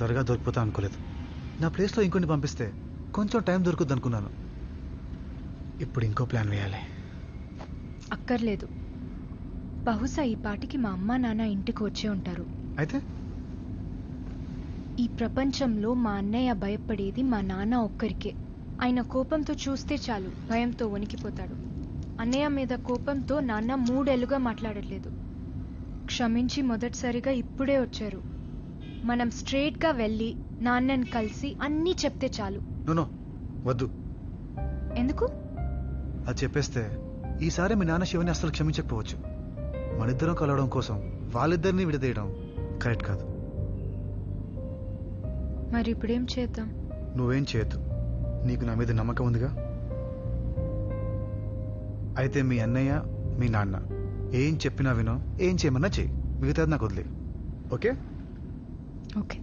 త్వరగా దొరికిపోతా అనుకోలేదు. నా ప్లేస్లో ఇంకొన్ని పంపిస్తే కొంచెం టైం దొరుకుద్ది అనుకున్నాను. ఇప్పుడు ఇంకో ప్లాన్ వేయాలి. అక్కర్లేదు. బహుశా ఈ పాటికి మా అమ్మా నాన్న ఇంటికి వచ్చే ఉంటారు. అయితే ఈ ప్రపంచంలో మా అన్నయ్య భయపడేది మా నాన్న ఒక్కరికే. ఆయన కోపంతో చూస్తే చాలు భయంతో వణికిపోతాడు. అన్నయ్య మీద కోపంతో నాన్న 3 ఏళ్లుగా మాట్లాడట్లేదు. క్షమించి మొదటిసారిగా ఇప్పుడే వచ్చారు. మనం స్ట్రేట్గా వెళ్ళి నాన్నని కలిసి అన్నీ చెప్తే చాలు. నో వద్దు. ఎందుకు? అది చెప్పేస్తే ఈసారి మీ నాన్న శివని అస్సలు క్షమించకపోవచ్చు. మనిద్దరం కలవడం కోసం వాళ్ళిద్దరినీ విడదీయడం కరెక్ట్ కాదు. మరి ఇప్పుడేం చేద్దాం? నువ్వేం చేయొద్దు. నీకు నా మీద నమ్మకం ఉందిగా. అయితే మీ అన్నయ్య మీ నాన్న ఏం చెప్పినా వినో, ఏం చేయమన్నా చెయ్యి. మిగతాది నాకు వదిలే. ఓకే? ఓకే.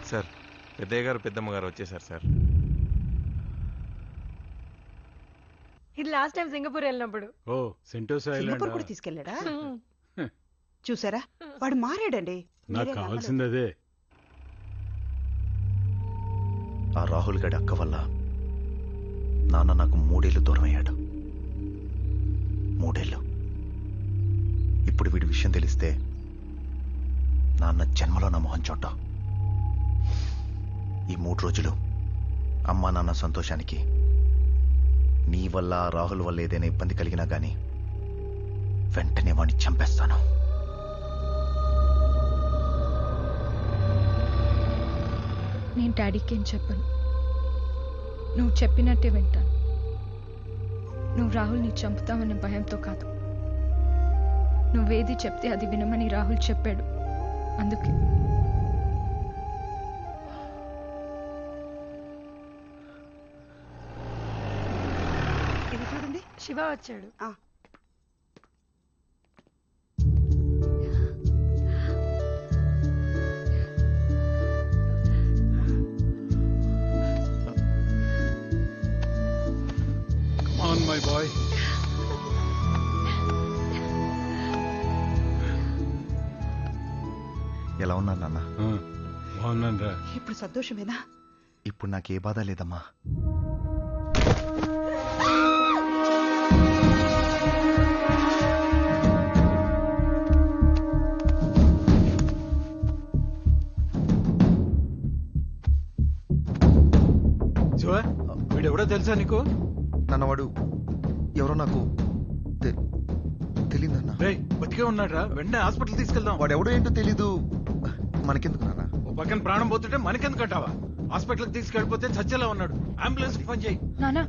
సార్, పెద్దయ్య గారు పెద్దమ్మ గారు వచ్చేసారు సార్. ఇది లాస్ట్ టైం సింగపూర్ వెళ్ళినప్పుడు. ఓ సెంటోసా సింగపూర్ కూడా తీసుకెళ్ళాడా? చూసారా, వాడు మారాడండి. నాకు కావాల్సింది అదే. ఆ రాహుల్ గడి అక్క వల్ల నాన్న నాకు 3 ఏళ్ళు దూరం అయ్యాడు. 3 ఏళ్ళు. ఇప్పుడు వీడి విషయం తెలిస్తే నాన్న జన్మలో నా మొహం చూడ్డా. ఈ 3 రోజులు అమ్మా నాన్న సంతోషానికి నీ వల్ల రాహుల్ వల్ల ఏదైనా ఇబ్బంది కలిగినా గానీ వెంటనే వాడిని చంపేస్తాను. నేను డాడీకి ఏం చెప్పను. నువ్వు చెప్పినట్టే వింటాను. నువ్వు రాహుల్ని చంపుతావన్న భయంతో కాదు. నువ్వేది చెప్తే అది వినమని రాహుల్ చెప్పాడు, అందుకే. ఇది చూడండి, శివ వచ్చాడు. On my boy. ఎలా ఉన్నాను నాన్న? బాగున్నాను రా. ఇప్పుడు సంతోషమేనా? ఇప్పుడు నాకే బాధ లేదమ్మా. శివ, వీడెవడో తెలుసా నీకు? నాన్నవాడు ఎవరో నాకు తెలీదన్నా. బతికే ఉన్నాడ్రా, వెంటనే హాస్పిటల్ తీసుకెళ్దాం. వాడు ఎవడో ఏంటో తెలీదు. మనకెందుకు నాన్న? ఓ పక్కన ప్రాణం పోతుంటే మనకెందుకు అంటావా? హాస్పిటల్కి తీసుకెళ్ళిపోతే చచ్చేలా ఉన్నాడు. అంబులెన్స్ ఫోన్ చేయి. నానా,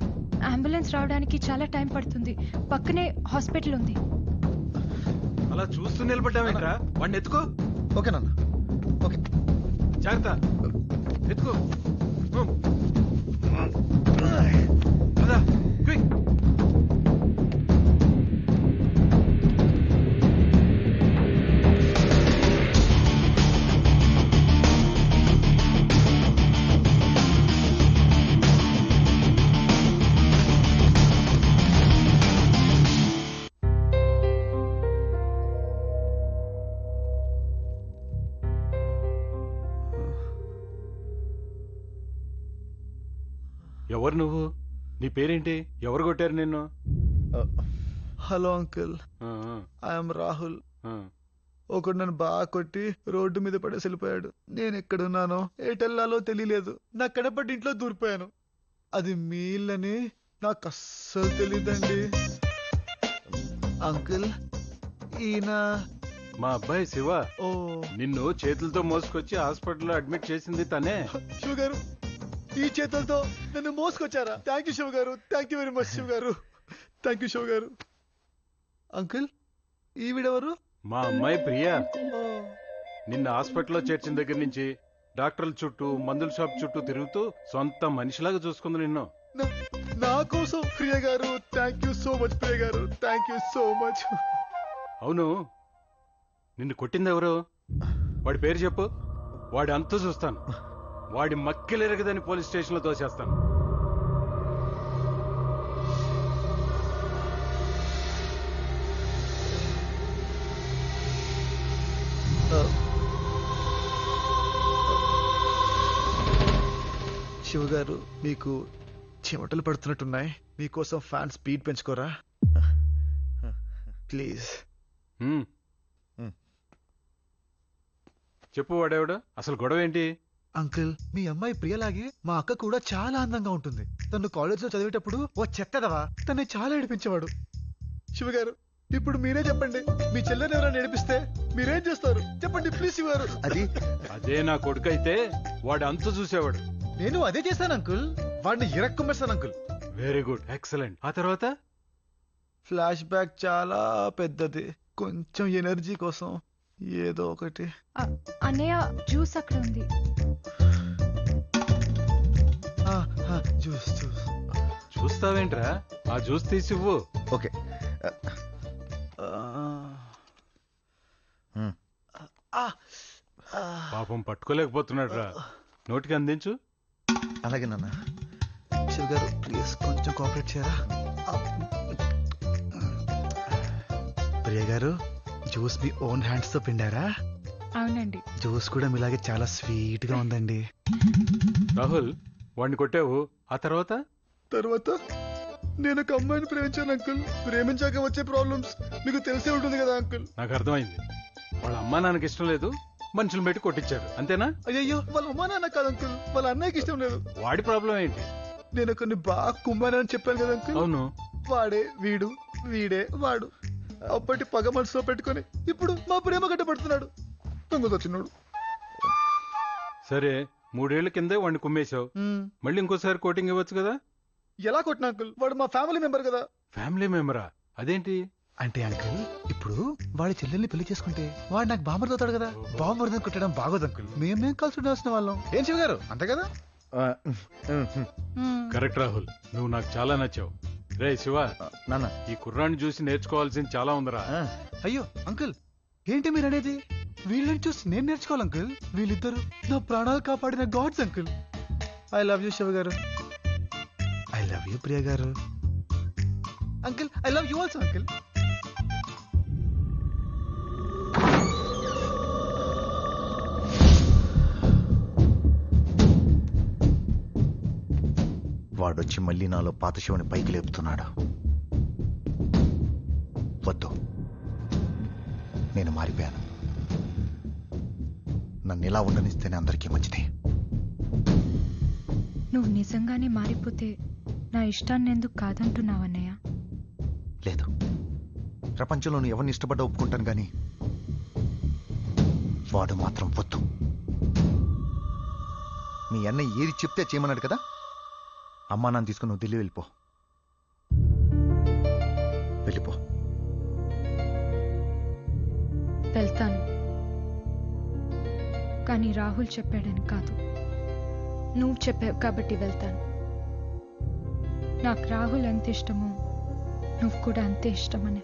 అంబులెన్స్ రావడానికి చాలా టైం పడుతుంది. పక్కనే హాస్పిటల్ ఉంది. అలా చూస్తూ నిలబడ్డావేంట్రా? వాడిని ఎత్తుకో. ఓకే నాన్న, ఓకే. జాగ్రత్త, ఎత్తుకో. అదా క్విక్. ఎవరు నువ్వు? నీ పేరేంటి? ఎవరు కొట్టారు నిన్ను? హలో అంకుల్, ఆ, ఐఎమ్ రాహుల్. ఆ. ఒకడు నన్ను బాగా కొట్టి రోడ్డు మీద పడేసి వెళ్ళిపోయాడు. నేను ఎక్కడున్నానో ఎటెల్లాలో తెలియలేదు. నా కనపడి ఇంట్లో దూరిపోయాను. అది మీ ఇల్లని నాకు అస్సలు తెలియదండి. అంకుల్, ఈయన మా అబ్బాయి శివ. ఓ నిన్ను చేతులతో మోసుకొచ్చి హాస్పిటల్లో అడ్మిట్ చేసింది తనే. శివ గారు, ఈ చేతులతో నన్ను మోసుకొచ్చారా? థ్యాంక్ యూ శివ గారు, thank you very much Shiva గారు, థ్యాంక్ యూ శివ గారు. అంకుల్, ఈవిడెవరు? మా అమ్మాయి ప్రియా. ఓ, నిన్న హాస్పిటల్లో చేర్చిన దగ్గర నుంచి డాక్టర్ల చుట్టూ మందుల షాప్ చుట్టూ తిరుగుతూ సొంత మనిషిలాగా చూసుకుంది నిన్ను. నా కోసం ప్రియ గారు, థ్యాంక్ యూ సో మచ్ ప్రియ గారు, థ్యాంక్ యూ సో మచ్. అవును, నిన్ను కొట్టింది ఎవరు? వాడి పేరు చెప్పు. వాడి అంతా చూస్తాను. వాడి మక్కిలెరగదని పోలీస్ స్టేషన్లో తోసేస్తాను. శివ గారు, మీకు చెమటలు పడుతున్నట్టున్నాయి. మీకోసం ఫ్యాన్ స్పీడ్ పెంచుకోరా ప్లీజ్. హ్మ్. చెప్పు, వాడేవాడు? అసలు గొడవ ఏంటి? అంకుల్, మీ అమ్మాయి ప్రియలాగే మా అక్క కూడా చాలా అందంగా ఉంటుంది. తను కాలేజ్లో చదివేటప్పుడు ఓ చెత్తదవా తన్ని చాలా ఏడిపించేవాడు. శివ గారు, ఇప్పుడు మీరే చెప్పండి, మీ చెల్లెని ఎవరైనా ఏడిపిస్తే మీరేం చేస్తారు? చెప్పండి ప్లీజ్ శివ గారు. అదే నా కొడుకు అయితే వాడు అంత చూసేవాడు. నేను అదే చేశాను అంకుల్, వాడిని ఇరక్కుమేస్తాను అంకుల్. Very good, excellent. ఆ తర్వాత? ఫ్లాష్ బ్యాక్ చాలా పెద్దది. కొంచెం ఎనర్జీ కోసం ఏదో ఒకటి. అన్నయ్య, జ్యూస్ అక్కడ ఉంది. Juice juice. చూస్తావేంట్రా? ఆ జ్యూస్ తీసివ్వు. ఓకే. పాపం పట్టుకోలేకపోతున్నాడు రా. నోటికి అందించు. అలాగే నాన్న. శివ గారు, ప్లీజ్ కొంచెం కోఆపరేట్ చేయరా? ప్రియ గారు, జ్యూస్ మీ ఓన్ హ్యాండ్స్ తో పిండారా? అవునండి. జ్యూస్ కూడా మీలాగే చాలా స్వీట్ గా ఉందండి. రాహుల్, వాడిని కొట్టావు. ఆ తర్వాత? తర్వాత నేను ఒక అమ్మాయిని ప్రేమించాను అంకుల్. ప్రేమించాక వచ్చే ప్రాబ్లమ్స్ మీకు తెలిసే ఉంటుంది కదా అంకుల్. నాకు అర్థమైంది. వాళ్ళ అమ్మా నాన్నకి ఇష్టం లేదు, మనుషులు పెట్టి కొట్టించారు, అంతేనా? అయ్యో, వాళ్ళ అమ్మా నాన్న కాదు అంకుల్, వాళ్ళ అన్నయ్యకి ఇష్టం లేదు. వాడి ప్రాబ్లం ఏంటి? నేను కొన్ని బాగా కుమ్మానని చెప్పాను కదా అంకుల్. అవును. వాడే వీడు, వీడే వాడు. అప్పటి పగ మనసులో పెట్టుకొని ఇప్పుడు మా ప్రేమ గడ్డపడుతున్నాడు. దొంగతొచ్చినాడు. సరే, 3 ఏళ్ల కిందే వాడిని కుమ్మేశావు. మళ్ళీ ఇంకోసారి కోటింగ్ ఇవ్వచ్చు కదా? ఎలా కొట్టిన అంకుల్? వాడు మా ఫ్యామిలీ మెంబర్ కదా. ఫ్యామిలీ మెంబరా? అదేంటి? అంటే అంకుల్, ఇప్పుడు వాడి చెల్లెల్ని పెళ్లి చేసుకుంటే వాడు నాకు బామర్ అవుతాడు కదా. బామర్దని కొట్టడం బాగోదు అంకుల్. మేమేం కలిసి ఉండాల్సిన వాళ్ళం. ఏం శివ గారు, అంతే కదా? కరెక్ట్ రాహుల్, నువ్వు నాకు చాలా నచ్చావు. రే శివ, నాన్న, ఈ కుర్రాన్ని చూసి నేర్చుకోవాల్సింది చాలా ఉందిరా. అయ్యో అంకుల్, ఏంటి మీరు అనేది? వీళ్ళని చూసి నేను నేర్చుకోవాలి అంకుల్. వీళ్ళిద్దరు నా ప్రాణాలు కాపాడిన gods uncle. I love you Shiva garu. I love you Priya garu. Uncle, I love you also uncle. వాడొచ్చి మళ్ళీ నాలో పాత శివుని పైకి లేపుతున్నాడు. వద్దు, నేను మారిపోయాను. నన్ను ఇలా ఉండనిస్తేనే అందరికీ మంచిది. నువ్వు నిజంగానే మారిపోతే నా ఇష్టాన్ని ఎందుకు కాదంటున్నావన్నయ్య? లేదు, ప్రపంచంలో నువ్వు ఎవరిని ఇష్టపడ్డా ఒప్పుకుంటాను కానీ వాడు మాత్రం వద్దు. మీ అన్నయ్య ఏది చెప్తే చేయమన్నాడు కదా. అమ్మా నాన్న తీసుకుని నువ్వు ఢిల్లీ వెళ్ళిపో. వెళ్ళిపో. వెళ్తాను, కానీ రాహుల్ చెప్పాడని కాదు. నువ్వు చెప్పావు కాబట్టి వెళ్తాను. నాకు రాహుల్ ఎంత ఇష్టమో నువ్వు కూడా అంతే ఇష్టమనే.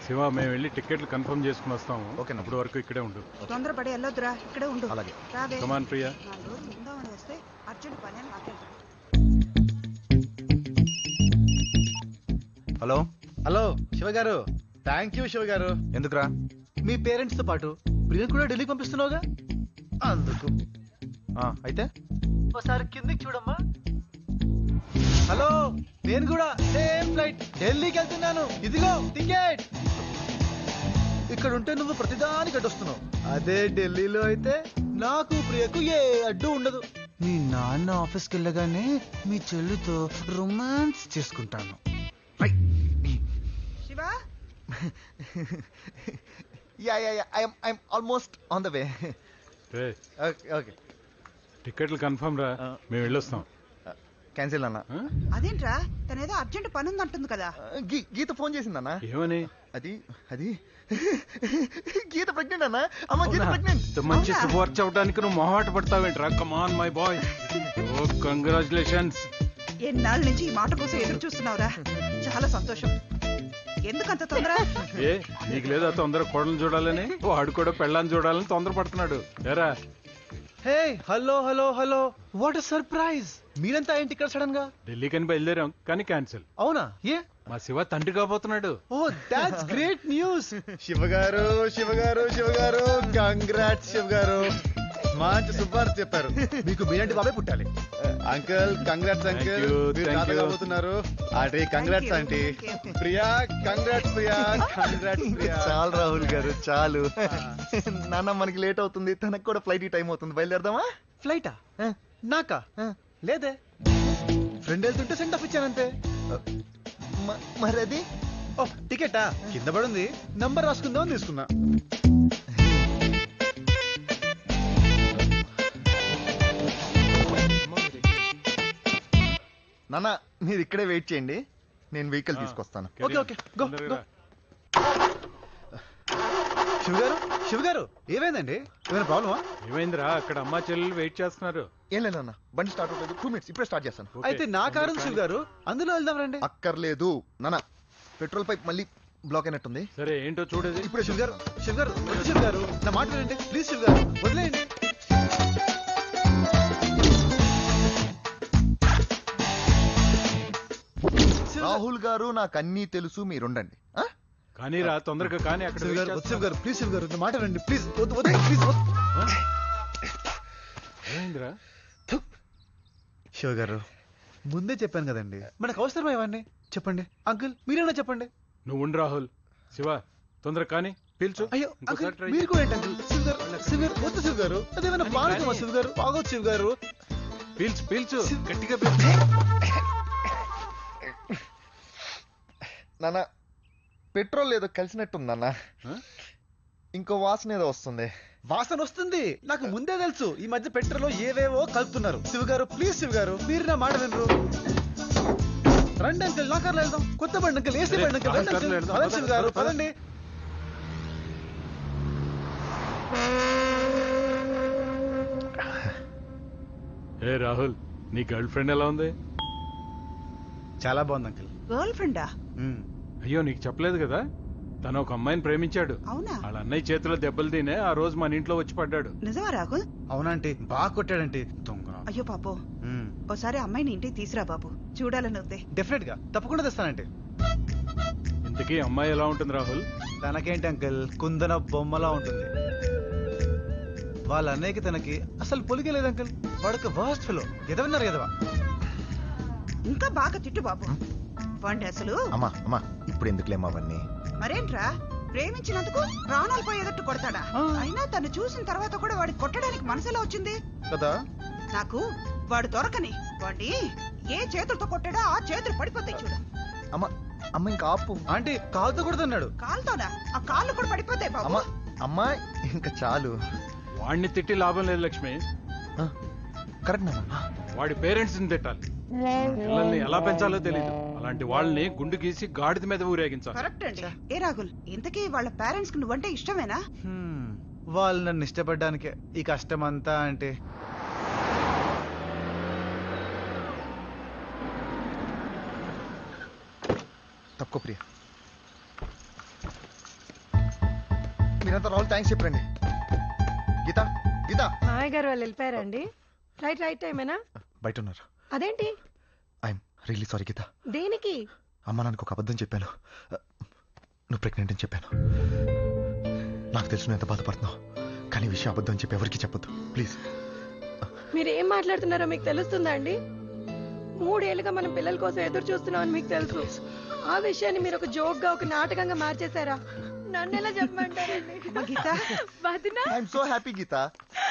శివ, మేము వెళ్ళి టికెట్లు కన్ఫర్మ్ చేసుకుని వస్తాము. ఓకే, అప్పటి వరకు ఇక్కడే ఉండు. తొందరపడి వెళ్ళొద్దురా, ఇక్కడే ఉండు. అలాగే. రావే. కమాన్ ప్రియా. 4 రోజులు ఉందామని వస్తే అర్జెంట్ పని అని నాకెళ్తాను. హలో హలో శివ గారు, థ్యాంక్ యూ శివ గారు. ఎందుకురా? మీ పేరెంట్స్ తో పాటు ప్రియను కూడా ఢిల్లీకి పంపిస్తున్నావుగా, అందుకు. అయితే ఒకసారి కిందికి చూడమ్మా. హలో, నేను కూడా సేమ్ ఫ్లైట్ ఢిల్లీకి వెళ్తున్నాను. ఇదిగో టికెట్. ఇక్కడ ఉంటే నువ్వు ప్రతిదానికి అడ్డొస్తున్నావు. అదే ఢిల్లీలో అయితే నాకు ప్రియకు ఏ అడ్డు ఉండదు. మీ నాన్న ఆఫీస్కి వెళ్ళగానే మీ చెల్లితో రొమాన్స్ చేసుకుంటాను. Shiva I'm almost on the way. Ray, okay, టికెట్లు కన్ఫర్మ్ రా, మేము వెళ్ళొస్తాం. క్యాన్సిల్ అన్న. ఆ? అదేంట్రా తనేదో అర్జెంట్ పని ఉందంటుంది కదా. గీత ఫోన్ చేసిందన్నా. ఏమని? అది అది గీత ప్రెగ్నెంట్ అన్నా. అమ్మ గీత ప్రెగ్నెంట్. ఇంత మంచి అవునా? శుభవార్త అవడానికి నువ్వు మొహాట పడతావేంట్రా? Come on my boy. Oh congratulations. ఎన్నాళ్ళ నుంచి ఈ మాట కోసం ఎదురు చూస్తున్నావురా. చాలా సంతోషం. ఎందుకంత తొందర? ఏ నీకు లేదా తొందర కోడలు చూడాలని? వాడు కూడా పెళ్ళాన్ని చూడాలని తొందర పడుతున్నాడు. ఏరా hey, hello hello hello, what a surprise. మీరంతా ఏంటి ఇక్కడ సడన్ గా? ఢిల్లీకని బయలుదేరాం కానీ క్యాన్సిల్. అవునా? ఏ? మా శివ తండ్రి కాబోతున్నాడు. ఓ, దాట్స్ గ్రేట్ న్యూస్. శివ గారు, శివ గారు, శివ గారు, కంగ్రాట్స్ శివ గారు. మంచి శుభార్త చెప్పారు. మీకు మీరంటి బాబే పుట్టాలి. Uncle congrats uncle, Thank you, మీరు thank తాత you. కాబోతున్నారు. Aunty congrats Thank aunty. you, thank you. Priya congrats Priya, congrats Priya. చాలు రాహుల్ గారు చాలు. నాన్న మనకి లేట్ అవుతుంది, తనకు కూడా ఫ్లైట్ టైం అవుతుంది. బయలుదేరదామా? ఫ్లైటా? నాకా? లేదే, ఫ్రెండ్ వెళ్తుంటే సెండ్ ఆఫ్ ఇచ్చానంతే. మరి అది ఓ, టికెటా? కింద పడుంది, నంబర్ రాసుకుందాం అని తీసుకున్నా. నాన్న మీరు ఇక్కడే వెయిట్ చేయండి, నేను వెహికల్ తీసుకొస్తాను. Okay, okay, go, go. Shiva గారు, శివ గారు, ఏమైందండి? ఏమైనా ప్రాబ్లమా? ఏమైందిరా? అక్కడ అమ్మా చెల్లెలు వెయిట్ చేస్తున్నారు. ఏం లేదు నాన్న, బండి స్టార్ట్ అవుతుంది. 2 minutes, ఇప్పుడే స్టార్ట్ చేస్తాను. Okay. అయితే నా కారు శివ గారు, అందులో వెళ్దాం రండి. అక్కర్లేదు నాన్న, పెట్రోల్ పైప్ మళ్ళీ బ్లాక్ అయినట్టుంది. సరే ఏంటో చూడేది. ఇప్పుడు శివ గారు, శివ గారు, వద్దు శివ గారు, నా మాట వినండి ప్లీజ్. శివ గారు వదిలేయండి. శివ గారు, రాహుల్ గారు నాకు అన్నీ తెలుసు, మీరుండండి. ఆ? కానీ రా తొందరగా, కానీ అక్కడ శివ wait గారు, వద్దు శివ చేస్తున్నారు. గారు, ప్లీజ్ శివ గారు, నా మాట వినండి ప్లీజ్. వద్దు వద్దు ప్లీజ్. ఆ? ఏమైందిరా? శివ గారు, ముందే చెప్పాను కదండి, మనకు అవసరమా ఇవన్నీ? చెప్పండి అంకుల్, మీరేనా చెప్పండి. నువ్వు ఉండు రాహుల్. శివ తొందర కానీ పిలుచు. అయ్యో ఇంకోసారి అంకుల్, try మీరు చేయి. కూడా ఏంటి అంకుల్? శివ గారు, శివ గారు, వద్దు శివ గారు, అదేమైనా కానీ, పానకమా కానీ. శివ గారు? బాగోదు శివ గారు. పీల్చు పీల్చు శివ- గట్టిగా పీల్చు. నాన్న పెట్రోల్ ఏదో కలిసినట్టుంది నాన్న. ఆ? ఇంకో వాసన ఏదో వస్తుంది. వాసన వస్తుంది, నాకు ముందే తెలుసు. ఈ మధ్య పెట్రోల్ ఏవేవో కలుపుతున్నారు. శివ గారు ప్లీజ్, శివ గారు మీరు నా మాట వినరు. రండి అంకుల్, నా కార్లో వెళ్దాం. కొత్త బండి అంకుల్, ఏసీ సరే, బండి అంకుల్, రండి ఆ అంకుల్. కార్లో వెళ్దాం. పదండి శివ గారు, పద. పదండి. ఏ రాహుల్, నీ గర్ల్ ఫ్రెండ్ ఎలా ఉంది? చాలా బాగుంది అంకుల్. గర్ల్ ఫ్రెండా? అయ్యో నీకు చెప్పలేదు కదా, తను ఒక అమ్మాయిని ప్రేమించాడు. అవునా? వాళ్ళ అన్నయ్య చేతిలో దెబ్బలు తినే ఆ రోజు మన ఇంట్లో వచ్చి పడ్డాడు. నిజమా రాహుల్? అవునంటే బాగా కొట్టాడంటే దొంగ. అయ్యో పాపం. ఓసారి అమ్మాయిని ఇంటికి తీసురా బాబు, చూడాలని ఉంది. డెఫినెట్ గా తప్పకుండా తెస్తానంటే. ఇంతకీ అమ్మాయి ఎలా ఉంటుంది రాహుల్? తనకేంటి అంకుల్, కుందన బొమ్మలా ఉంటుంది. వాళ్ళ అన్నయ్యకి తనకి అసలు పొలిగే లేదు అంకుల్. వాడికి వర్స్ట్ ఫెలో. ఎదవన్నారు ఎదవా. ఇంకా బాగా తిట్టు బాబు. వాడిని అసలు. అమ్మా అమ్మా ఇప్పుడు ఎందుకులేమా అవన్నీ? మరేంట్రా, ప్రేమించినందుకు ప్రాణాలు పోయేటట్టు కొడతాడా? ఆ. అయినా తను చూసిన తర్వాత కూడా వాడికి కొట్టడానికి మనసులో వచ్చింది కదా. నాకు. వాడు దొరకని వాడిని ఏ చేతులతో కొట్టాడో ఆ చేతులు పడిపోతాయి చూడు. అమ్మ అమ్మ ఇంకా ఆపు. ఆంటీ కాలుతో కూడా తన్నాడు. కాలుతోనా? ఆ కాళ్ళు కూడా పడిపోతాయి బాబు. అమ్మ అమ్మా ఇంకా చాలు. వాడిని తిట్టి లాభం లేదు లక్ష్మి, కరెక్ట్ నాన్న. వాడి పేరెంట్స్ ని తిట్టాలి. పిల్లల్ని ఎలా పెంచాలో తెలీదు, అలాంటి వాళ్ళని గుండు గీసి గాడిద మీద ఊరేగించాలి. కరెక్ట్ అండి. ఏ రాహుల్, ఇంతకీ వాళ్ళ పేరెంట్స్ కి నువ్వంటే ఇష్టమేనా? వాళ్ళు నన్ను ఇష్టపడ్డానికే ఈ కష్టం అంతా. అంటే తక్కువ ప్రియ, మీరంతా రాహుల్ థ్యాంక్స్ చెప్పండి. గీత గీత మామయ్య గారు వాళ్ళు వెళ్ళిపోయారండి. రైట్ రైట్ టైమేనా? బయట ఉన్నారు. అదేంటి? I'm really sorry Geetha. దేనికి? అమ్మ నాకు ఒక అబద్ధం చెప్పాను. నువ్వు ప్రెగ్నెంట్ అని చెప్పాను. నాకు తెలుసు నువ్వు ఎంత బాధపడుతున్నావు, కానీ ఈ విషయం అబద్ధం అని చెప్పి ఎవరికి చెప్పొద్దు ప్లీజ్. మీరు ఏం మాట్లాడుతున్నారో మీకు తెలుస్తుందా అండి? 3 ఏళ్ళుగా మనం పిల్లల కోసం ఎదురు చూస్తున్నామని మీకు తెలుసు. ఆ విషయాన్ని మీరు ఒక జోక్ గా, ఒక నాటకంగా మార్చేశారా? నన్ను ఎలా చెప్పమంటారండి? అమ్మ గీత, వదినా, I'm so happy Geetha,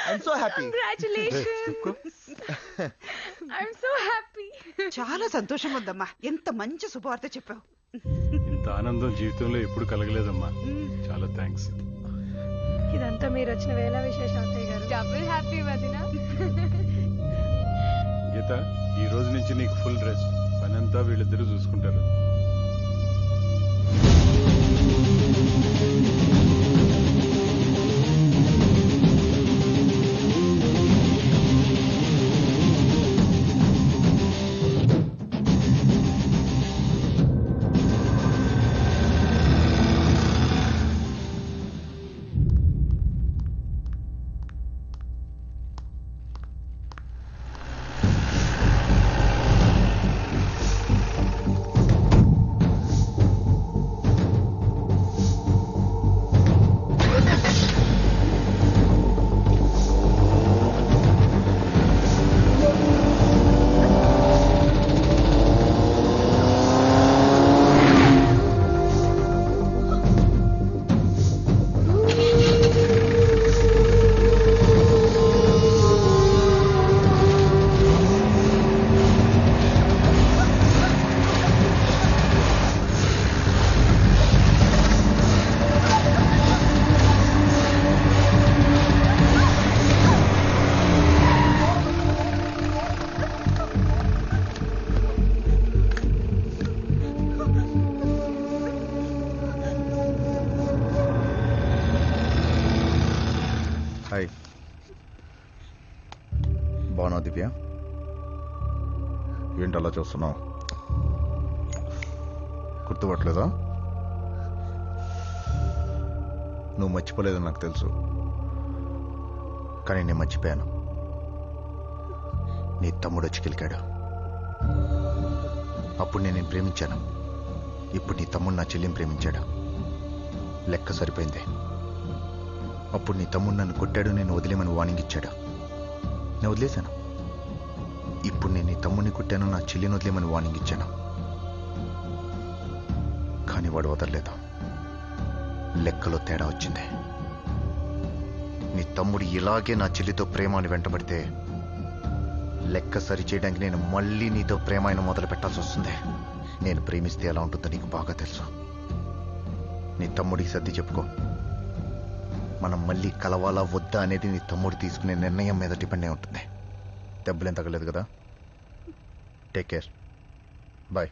I'm so happy. Congratulations. I'm so happy. చాలా సంతోషం ఉందమ్మా. ఎంత మంచి శుభవార్త చెప్పావు. ఇంత ఆనందం జీవితంలో ఎప్పుడు కలగలేదమ్మా. చాలా థ్యాంక్స్. ఇదంతా మీరు వచ్చిన వేళ విశేష అత్తయ్య గారు. డబుల్ హ్యాపీ వదినా. గీత, ఈ రోజు నుంచి నీకు ఫుల్ రెస్ట్. పనంతా వీళ్ళిద్దరూ చూసుకుంటారు. హాయ్, బాగున్నావు దివ్య? ఏంటి అలా చూస్తున్నావు? గుర్తుపట్టలేదా? నువ్వు మర్చిపోలేదని నాకు తెలుసు, కానీ నేను మర్చిపోయాను. నీ తమ్ముడు వచ్చి కిలికాడు. అప్పుడు నేను ప్రేమించాను. ఇప్పుడు నీ తమ్ముడు నా చెల్లిని ప్రేమించాడు. లెక్క సరిపోయింది. అప్పుడు నీ తమ్ముడు నన్ను కొట్టాడు, నేను వదిలేమని వార్నింగ్ ఇచ్చాడు. నేను వదిలేశాను. ఇప్పుడు నేను నీ తమ్ముడిని కొట్టాను, నా చెల్లిని వదిలేమని వార్నింగ్ ఇచ్చాను. కానీ వాడు వదలలేదు. లెక్కలో తేడా వచ్చింది. నీ తమ్ముడు ఇలాగే నా చెల్లితో ప్రేమ అని వెంటబడితే లెక్క సరి చేయడానికి నేను మళ్ళీ నీతో ప్రేమ అయిన మొదలు పెట్టాల్సి వస్తుంది. నేను ప్రేమిస్తే ఎలా ఉంటుందో నీకు బాగా తెలుసు. నీ తమ్ముడికి సర్ది చెప్పుకో. మనం మళ్ళీ కలవాలా వద్దా అనేది నీ తమ్ముడు తీసుకునే నిర్ణయం మీద డిపెండ్ అయి ఉంటుంది. దెబ్బలేం తగ్గలేదు కదా? Take care. బాయ్.